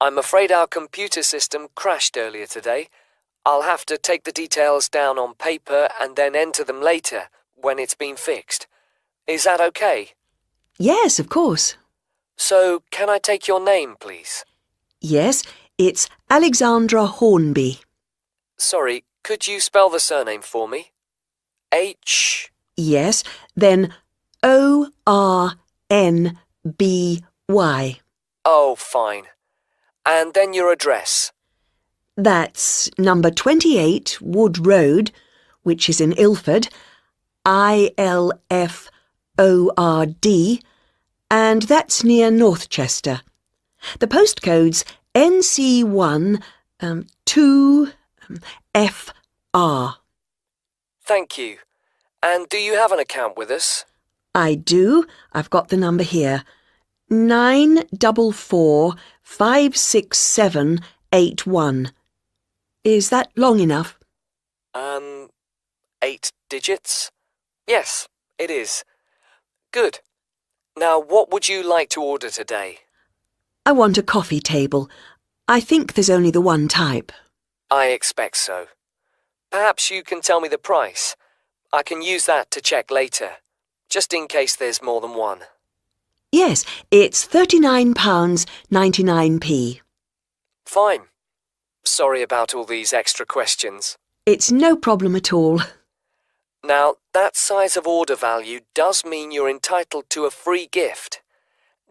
I'm afraid our computer system crashed earlier today. I'll have to take the details down on paper and then enter them later, when it's been fixed. Is that okay? Yes, of course. So, can I take your name, please? Yes, it's Alexandra Hornby. Sorry, could you spell the surname for me? H... Yes, then O-R-N-B-Y. Oh, fine. And then your address. That's number 28 Wood Road, which is in Ilford, I-L-F-O-R-D, and that's near Northchester. The postcode's NC1 2FR. Thank you. And do you have an account with us? I do. I've got the number here. 944567881. Is that long enough? 8 digits? Yes, it is. Good. Now, what would you like to order today? I want a coffee table. I think there's only the one type. I expect so. Perhaps you can tell me the price. I can use that to check later, just in case there's more than one. Yes, it's £39.99p. Fine. Sorry about all these extra questions. It's no problem at all. Now, that size of order value does mean you're entitled to a free gift.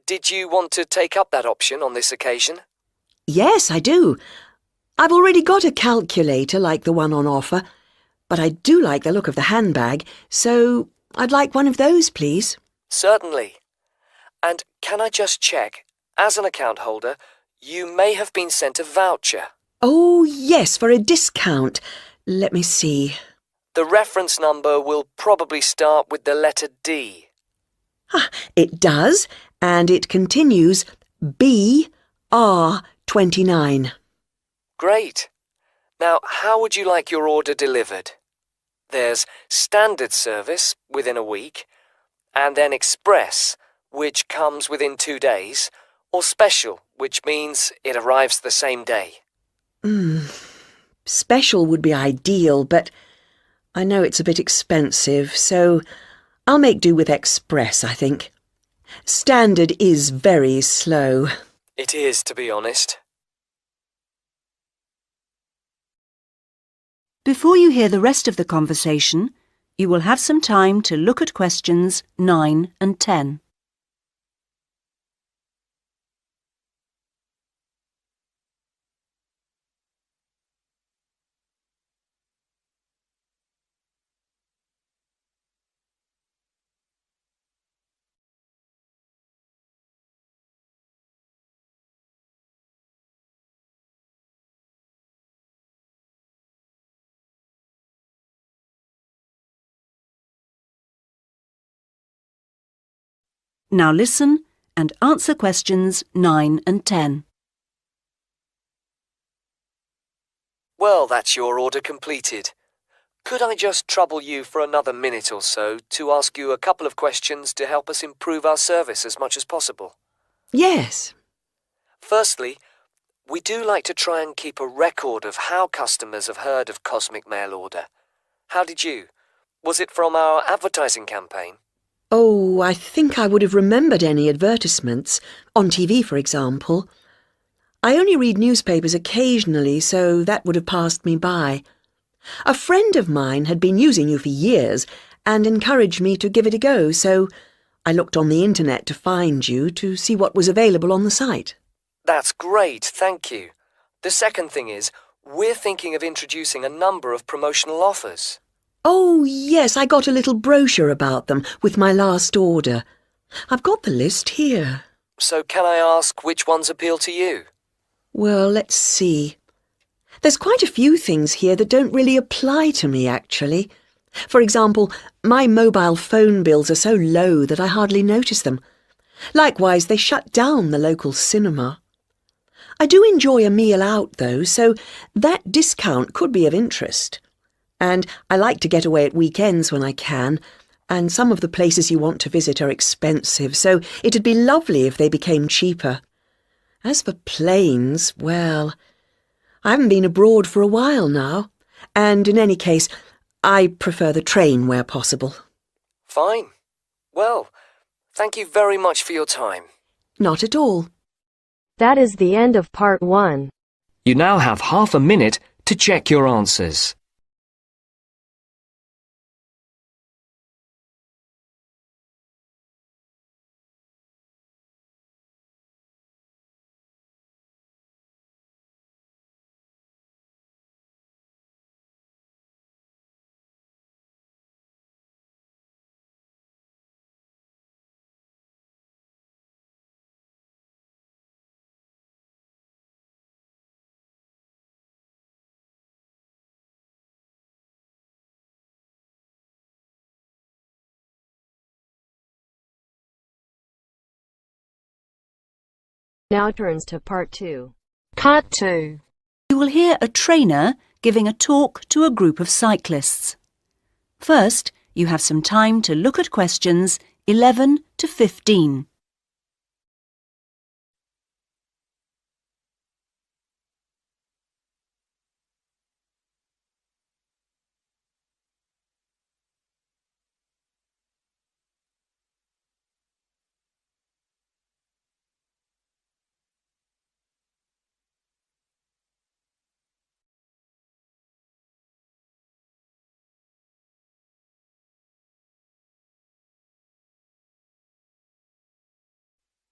Did you want to take up that option on this occasion? Yes, I do. I've already got a calculator like the one on offer, but I do like the look of the handbag, so I'd like one of those, please. Certainly. And can I just check, as an account holder, you may have been sent a voucher. Oh, yes, for a discount. Let me see. The reference number will probably start with the letter D. It does, and it continues BR29. Great. Now, how would you like your order delivered? There's standard service within a week, and then express, which comes within 2 days, or special, which means it arrives the same day. Special would be ideal, but I know it's a bit expensive, so I'll make do with express, I think. Standard is very slow. It is, to be honest. Before you hear the rest of the conversation, you will have some time to look at questions 9 and 10. Now listen and answer questions 9 and 10. Well, that's your order completed. Could I just trouble you for another minute or so to ask you a couple of questions to help us improve our service as much as possible? Yes. Firstly, we do like to try and keep a record of how customers have heard of Cosmic Mail Order. How did you? Was it from our advertising campaign? Oh, I think I would have remembered any advertisements, on TV, for example. I only read newspapers occasionally, so that would have passed me by. A friend of mine had been using you for years and encouraged me to give it a go, so I looked on the internet to find you to see what was available on the site. That's great, thank you. The second thing is, we're thinking of introducing a number of promotional offers. Oh, yes, I got a little brochure about them with my last order. I've got the list here. So can I ask which ones appeal to you? Well, let's see. There's quite a few things here that don't really apply to me, actually. For example, my mobile phone bills are so low that I hardly notice them. Likewise, they shut down the local cinema. I do enjoy a meal out, though, so that discount could be of interest. And I like to get away at weekends when I can, and some of the places you want to visit are expensive, so it'd be lovely if they became cheaper. As for planes, well, I haven't been abroad for a while now, and in any case, I prefer the train where possible. Fine. Well, thank you very much for your time. Not at all. That is the end of part 1. You now have half a minute to check your answers. Now turns to part 2. Part 2. You will hear a trainer giving a talk to a group of cyclists. First, you have some time to look at questions 11 to 15.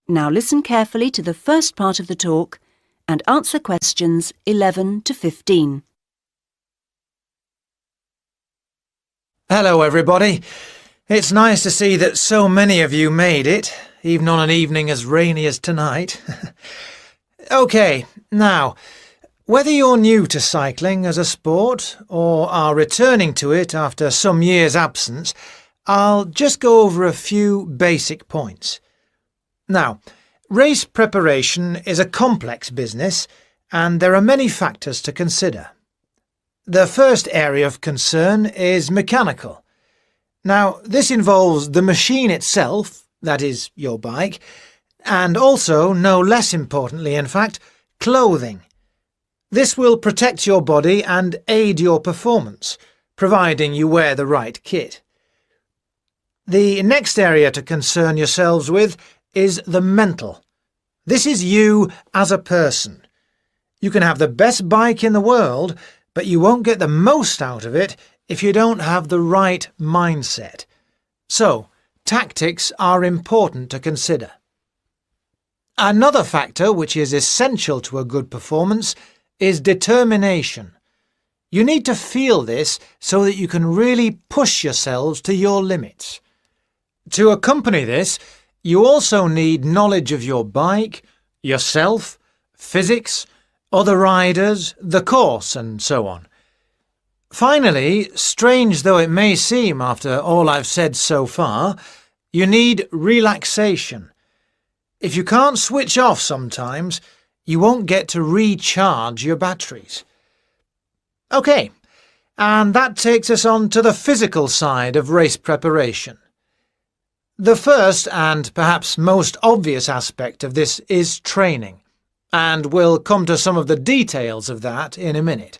Now listen carefully to the first part of the talk and answer questions 11 to 15. Hello everybody. It's nice to see that so many of you made it, even on an evening as rainy as tonight. OK, now, whether you're new to cycling as a sport or are returning to it after some years' absence, I'll just go over a few basic points. Now, race preparation is a complex business and there are many factors to consider. The first area of concern is mechanical. Now, this involves the machine itself, that is, your bike, and also, no less importantly in fact, clothing. This will protect your body and aid your performance, providing you wear the right kit. The next area to concern yourselves with is the mental. This is you as a person. You can have the best bike in the world, but you won't get the most out of it if you don't have the right mindset. So, tactics are important to consider. Another factor which is essential to a good performance is determination. You need to feel this so that you can really push yourselves to your limits. To accompany this, you also need knowledge of your bike, yourself, physics, other riders, the course, and so on. Finally, strange though it may seem after all I've said so far, you need relaxation. If you can't switch off sometimes, you won't get to recharge your batteries. OK, and that takes us on to the physical side of race preparation. The first and perhaps most obvious aspect of this is training, and we'll come to some of the details of that in a minute.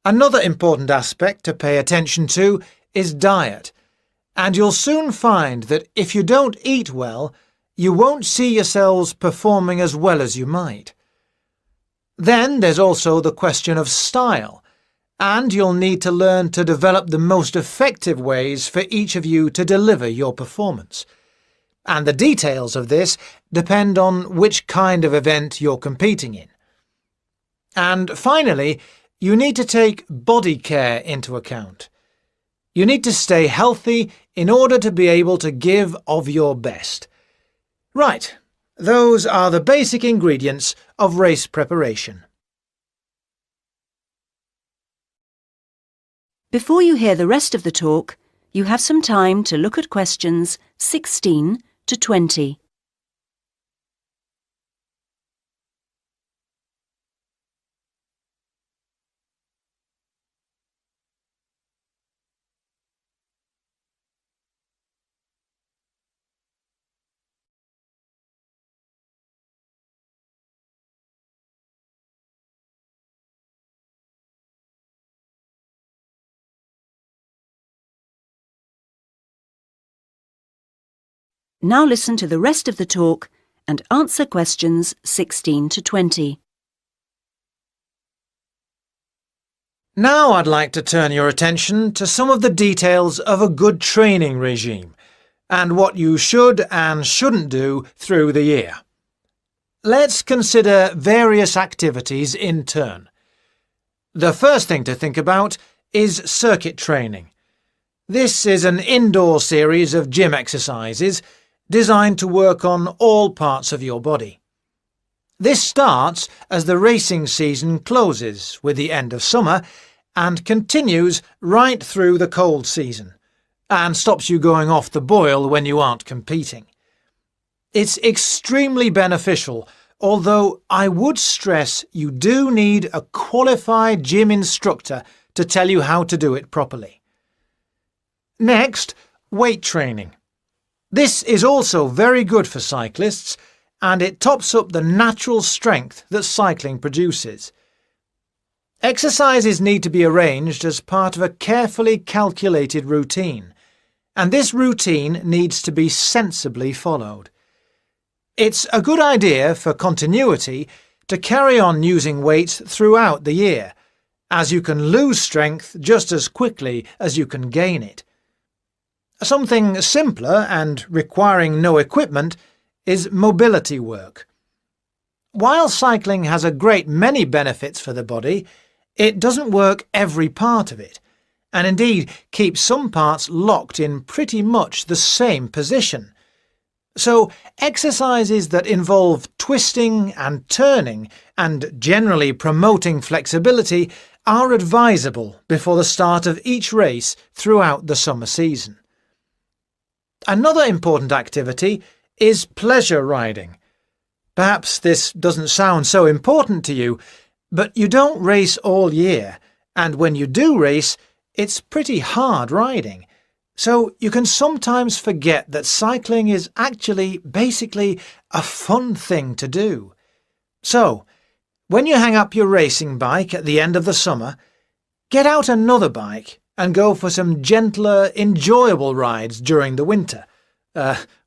Another important aspect to pay attention to is diet, and you'll soon find that if you don't eat well, you won't see yourselves performing as well as you might. Then there's also the question of style, and you'll need to learn to develop the most effective ways for each of you to deliver your performance. And the details of this depend on which kind of event you're competing in. And finally, you need to take body care into account. You need to stay healthy in order to be able to give of your best. Right, those are the basic ingredients of race preparation. Before you hear the rest of the talk, you have some time to look at questions 16 to 20. Now listen to the rest of the talk and answer questions 16 to 20. Now I'd like to turn your attention to some of the details of a good training regime and what you should and shouldn't do through the year. Let's consider various activities in turn. The first thing to think about is circuit training. This is an indoor series of gym exercises designed to work on all parts of your body. This starts as the racing season closes with the end of summer and continues right through the cold season, and stops you going off the boil when you aren't competing. It's extremely beneficial, although I would stress you do need a qualified gym instructor to tell you how to do it properly. Next, weight training. This is also very good for cyclists, and it tops up the natural strength that cycling produces. Exercises need to be arranged as part of a carefully calculated routine, and this routine needs to be sensibly followed. It's a good idea for continuity to carry on using weights throughout the year, as you can lose strength just as quickly as you can gain it. Something simpler and requiring no equipment is mobility work. While cycling has a great many benefits for the body, it doesn't work every part of it, and indeed keeps some parts locked in pretty much the same position. So exercises that involve twisting and turning and generally promoting flexibility are advisable before the start of each race throughout the summer season. Another important activity is pleasure riding. Perhaps this doesn't sound so important to you, but you don't race all year, and when you do race, it's pretty hard riding. So you can sometimes forget that cycling is actually basically a fun thing to do. So, when you hang up your racing bike at the end of the summer, get out another bike and go for some gentler, enjoyable rides during the winter.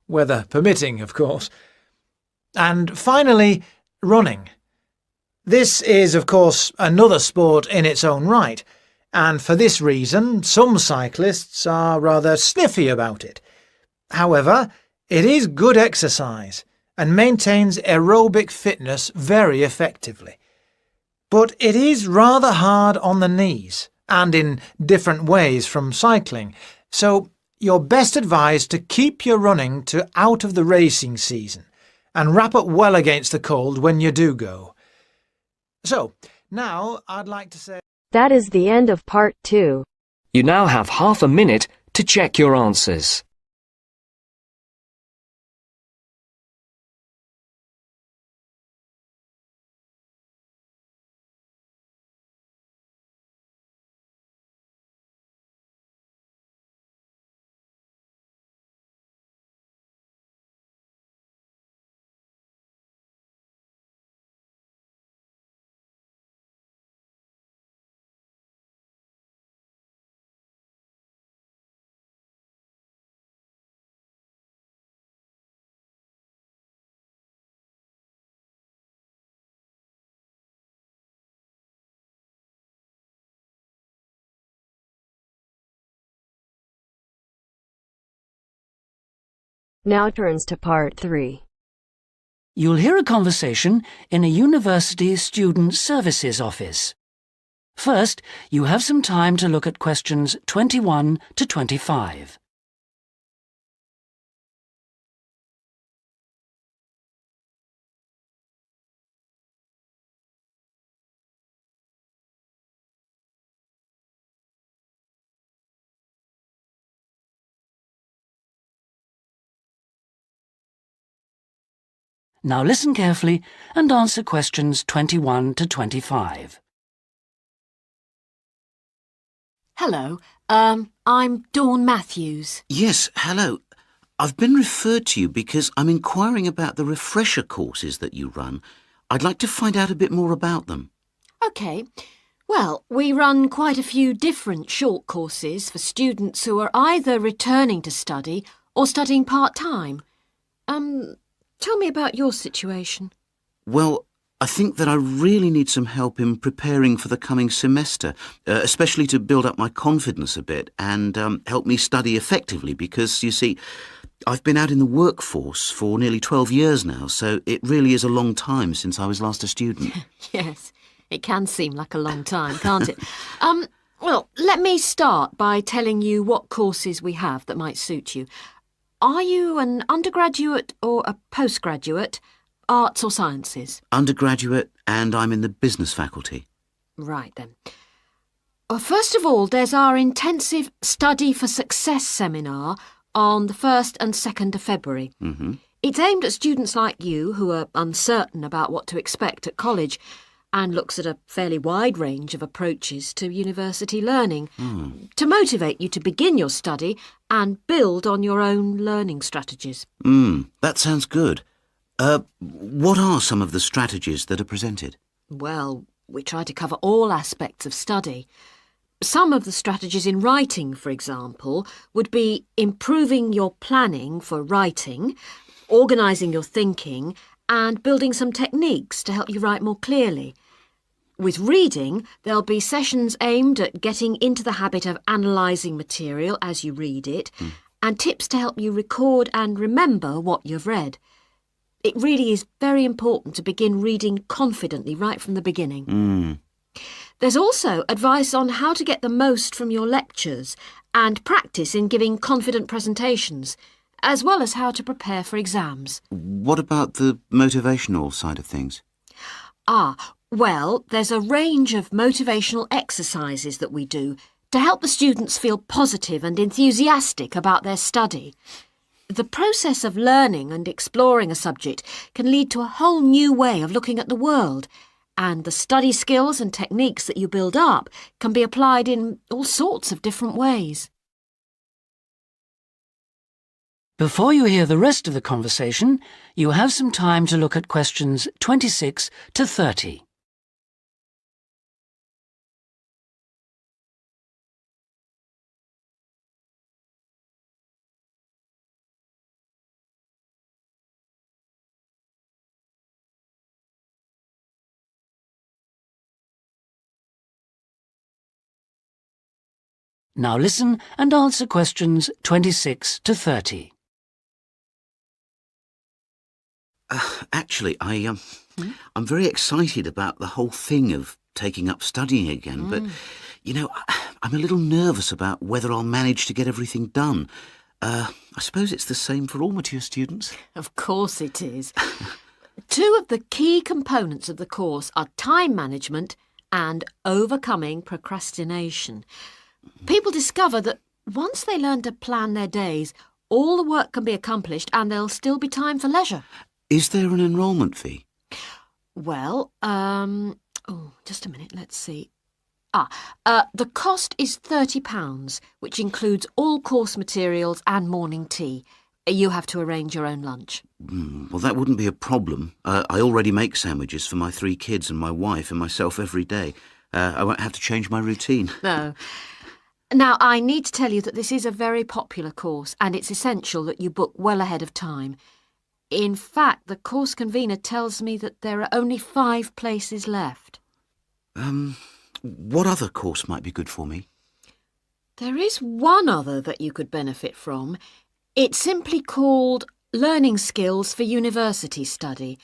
Weather permitting, of course. And finally, running. This is, of course, another sport in its own right, and for this reason some cyclists are rather sniffy about it. However, it is good exercise and maintains aerobic fitness very effectively. But it is rather hard on the knees and in different ways from cycling, so you're best advised to keep your running to out of the racing season and wrap up well against the cold when you do go. So, now I'd like to say... That is the end of part 2. You now have half a minute to check your answers. Now turns to part 3. You'll hear a conversation in a university student services office. First, you have some time to look at questions 21 to 25. Now listen carefully and answer questions 21 to 25. Hello, I'm Dawn Matthews. Yes, hello. I've been referred to you because I'm inquiring about the refresher courses that you run. I'd like to find out a bit more about them. OK. Well, we run quite a few different short courses for students who are either returning to study or studying part-time. Tell me about your situation. Well, I think that I really need some help in preparing for the coming semester, especially to build up my confidence a bit and help me study effectively because, you see, I've been out in the workforce for nearly 12 years now, so it really is a long time since I was last a student. Yes, it can seem like a long time, can't it? Well, let me start by telling you what courses we have that might suit you. Are you an undergraduate or a postgraduate, arts or sciences? Undergraduate, and I'm in the business faculty. Right then. Well, first of all, there's our intensive Study for Success seminar on the 1st and 2nd of February. Mm-hmm. It's aimed at students like you who are uncertain about what to expect at college and looks at a fairly wide range of approaches to university learning to motivate you to begin your study and build on your own learning strategies. That sounds good. What are some of the strategies that are presented? Well, we try to cover all aspects of study. Some of the strategies in writing, for example, would be improving your planning for writing, organising your thinking, and building some techniques to help you write more clearly. With reading, there'll be sessions aimed at getting into the habit of analysing material as you read it, and tips to help you record and remember what you've read. It really is very important to begin reading confidently right from the beginning. There's also advice on how to get the most from your lectures and practice in giving confident presentations, as well as how to prepare for exams. What about the motivational side of things? Well, there's a range of motivational exercises that we do to help the students feel positive and enthusiastic about their study. The process of learning and exploring a subject can lead to a whole new way of looking at the world, and the study skills and techniques that you build up can be applied in all sorts of different ways. Before you hear the rest of the conversation, you have some time to look at questions 26 to 30. Now listen and answer questions 26 to 30. Actually, I'm very excited about the whole thing of taking up studying again, but, you know, I'm a little nervous about whether I'll manage to get everything done. I suppose it's the same for all mature students. Of course it is. Two of the key components of the course are time management and overcoming procrastination. People discover that once they learn to plan their days, all the work can be accomplished and there'll still be time for leisure. Is there an enrolment fee? Well, just a minute, let's see. The cost is £30, which includes all course materials and morning tea. You have to arrange your own lunch. Well, that wouldn't be a problem. I already make sandwiches for my 3 kids and my wife and myself every day. I won't have to change my routine. No. Now, I need to tell you that this is a very popular course and it's essential that you book well ahead of time. In fact, the course convener tells me that there are only 5 places left. What other course might be good for me? There is one other that you could benefit from. It's simply called Learning Skills for University Study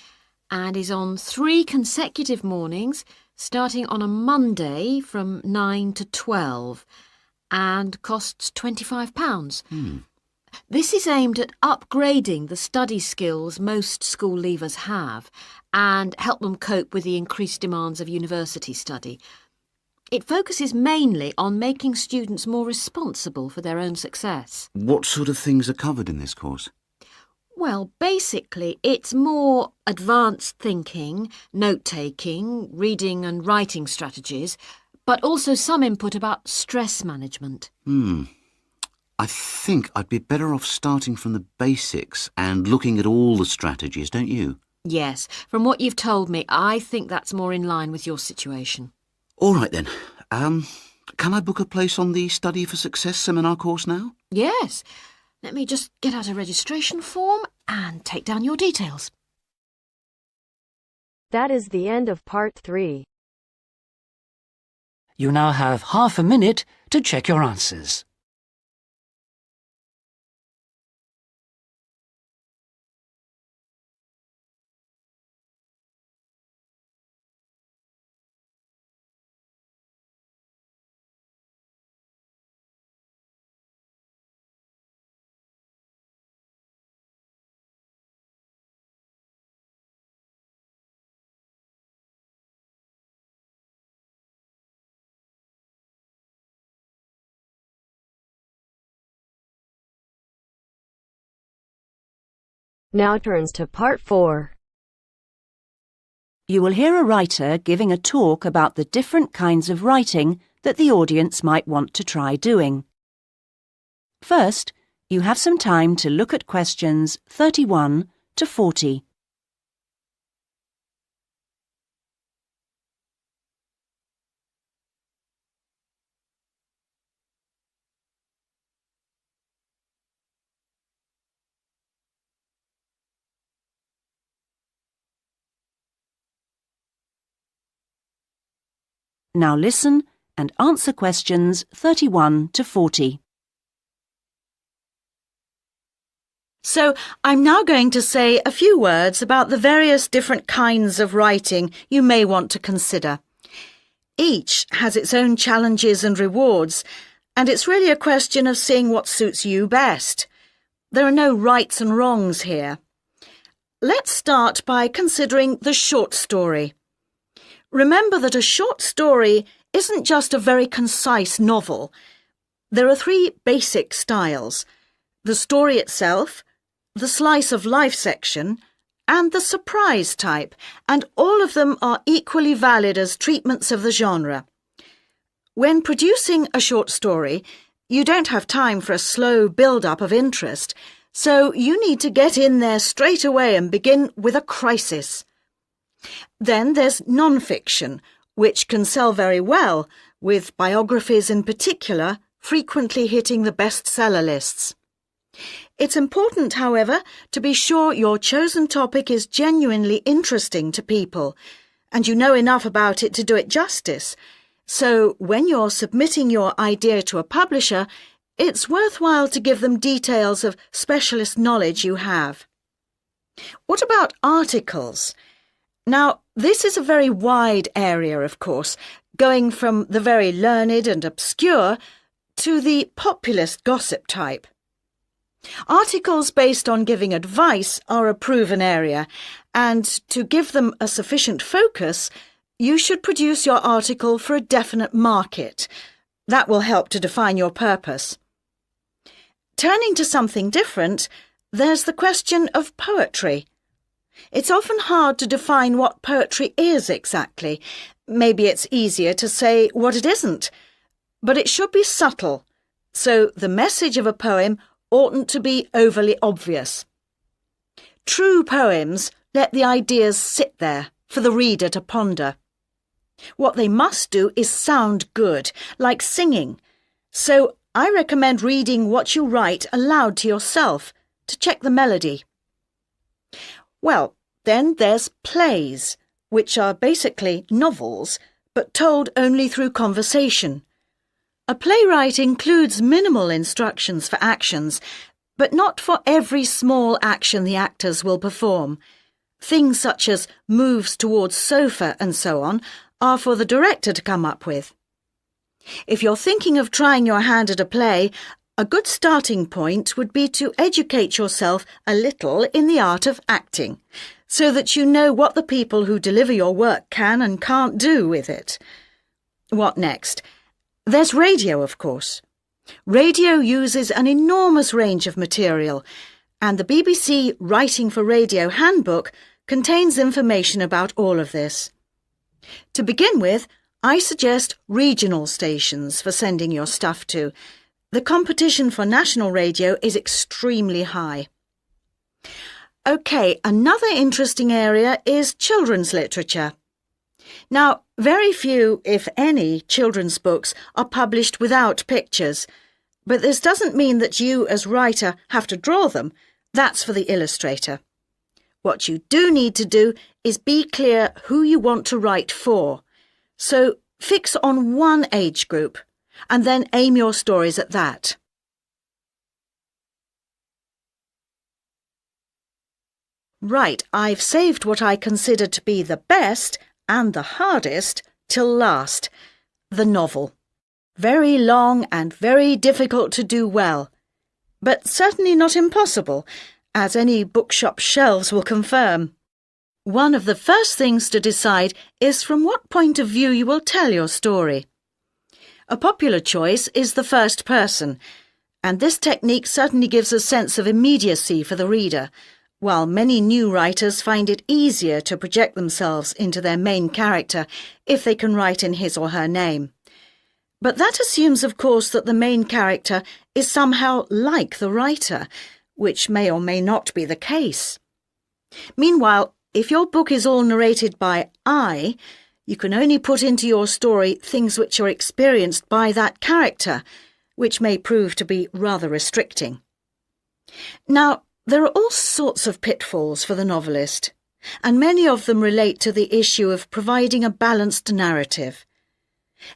and is on 3 consecutive mornings, starting on a Monday from 9 to 12, and costs £25. This is aimed at upgrading the study skills most school leavers have and help them cope with the increased demands of university study. It focuses mainly on making students more responsible for their own success. What sort of things are covered in this course? Well, basically, it's more advanced thinking, note-taking, reading and writing strategies, but also some input about stress management. I think I'd be better off starting from the basics and looking at all the strategies, don't you? Yes, from what you've told me, I think that's more in line with your situation. All right then. Can I book a place on the Study for Success seminar course now? Yes. Let me just get out a registration form and take down your details. That is the end of part 3. You now have half a minute to check your answers. Now turns to part 4. You will hear a writer giving a talk about the different kinds of writing that the audience might want to try doing. First, you have some time to look at questions 31 to 40. Now listen and answer questions 31 to 40. So, I'm now going to say a few words about the various different kinds of writing you may want to consider. Each has its own challenges and rewards, and it's really a question of seeing what suits you best. There are no rights and wrongs here. Let's start by considering the short story. Remember that a short story isn't just a very concise novel. There are 3 basic styles: the story itself, the slice of life section, and the surprise type, and all of them are equally valid as treatments of the genre. When producing a short story, you don't have time for a slow build-up of interest, so you need to get in there straight away and begin with a crisis. Then there's non-fiction, which can sell very well, with biographies in particular frequently hitting the bestseller lists. It's important, however, to be sure your chosen topic is genuinely interesting to people, and you know enough about it to do it justice. So when you're submitting your idea to a publisher, it's worthwhile to give them details of specialist knowledge you have. What about articles? Now, this is a very wide area, of course, going from the very learned and obscure to the populist gossip type. Articles based on giving advice are a proven area, and to give them a sufficient focus, you should produce your article for a definite market. That will help to define your purpose. Turning to something different, there's the question of poetry. It's often hard to define what poetry is exactly. Maybe it's easier to say what it isn't. But it should be subtle, so the message of a poem oughtn't to be overly obvious. True poems let the ideas sit there for the reader to ponder. What they must do is sound good, like singing. So I recommend reading what you write aloud to yourself to check the melody. Well, then there's plays, which are basically novels, but told only through conversation. A playwright includes minimal instructions for actions, but not for every small action the actors will perform. Things such as moves towards sofa and so on are for the director to come up with. If you're thinking of trying your hand at a play, a good starting point would be to educate yourself a little in the art of acting, so that you know what the people who deliver your work can and can't do with it. What next? There's radio, of course. Radio uses an enormous range of material, and the BBC Writing for Radio Handbook contains information about all of this. To begin with, I suggest regional stations for sending your stuff to. The competition for national radio is extremely high. OK, another interesting area is children's literature. Now, very few, if any, children's books are published without pictures. But this doesn't mean that you, as writer, have to draw them. That's for the illustrator. What you do need to do is be clear who you want to write for. So fix on one age group and then aim your stories at that. Right, I've saved what I consider to be the best and the hardest till last, the novel. Very long and very difficult to do well, but certainly not impossible, as any bookshop shelves will confirm. One of the first things to decide is from what point of view you will tell your story. A popular choice is the first person, and this technique certainly gives a sense of immediacy for the reader, while many new writers find it easier to project themselves into their main character if they can write in his or her name. But that assumes, of course, that the main character is somehow like the writer, which may or may not be the case. Meanwhile, if your book is all narrated by I, you can only put into your story things which are experienced by that character, which may prove to be rather restricting. Now, there are all sorts of pitfalls for the novelist, and many of them relate to the issue of providing a balanced narrative.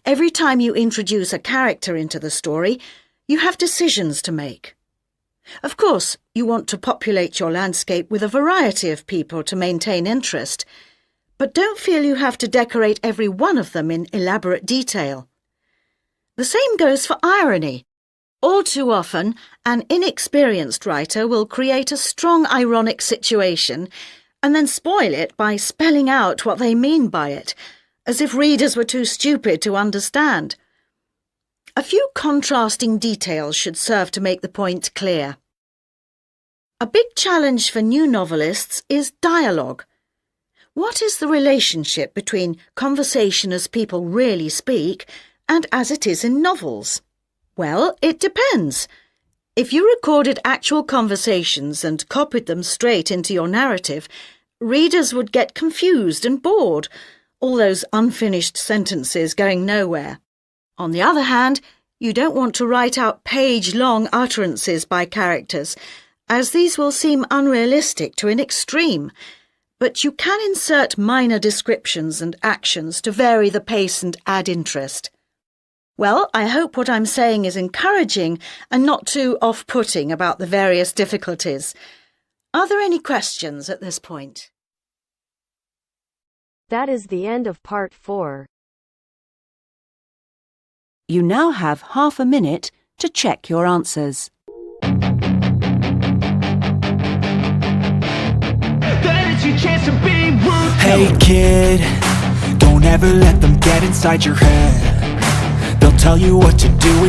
Every time you introduce a character into the story, you have decisions to make. Of course, you want to populate your landscape with a variety of people to maintain interest, but don't feel you have to decorate every one of them in elaborate detail. The same goes for irony. All too often, an inexperienced writer will create a strong ironic situation and then spoil it by spelling out what they mean by it, as if readers were too stupid to understand. A few contrasting details should serve to make the point clear. A big challenge for new novelists is dialogue. What is the relationship between conversation as people really speak and as it is in novels? Well, it depends. If you recorded actual conversations and copied them straight into your narrative, readers would get confused and bored, all those unfinished sentences going nowhere. On the other hand, you don't want to write out page-long utterances by characters, as these will seem unrealistic to an extreme, but you can insert minor descriptions and actions to vary the pace and add interest. Well, I hope what I'm saying is encouraging and not too off-putting about the various difficulties. Are there any questions at this point? That is the end of part 4. You now have half a minute to check your answers. Hey kid, don't ever let them get inside your head. They'll tell you what to do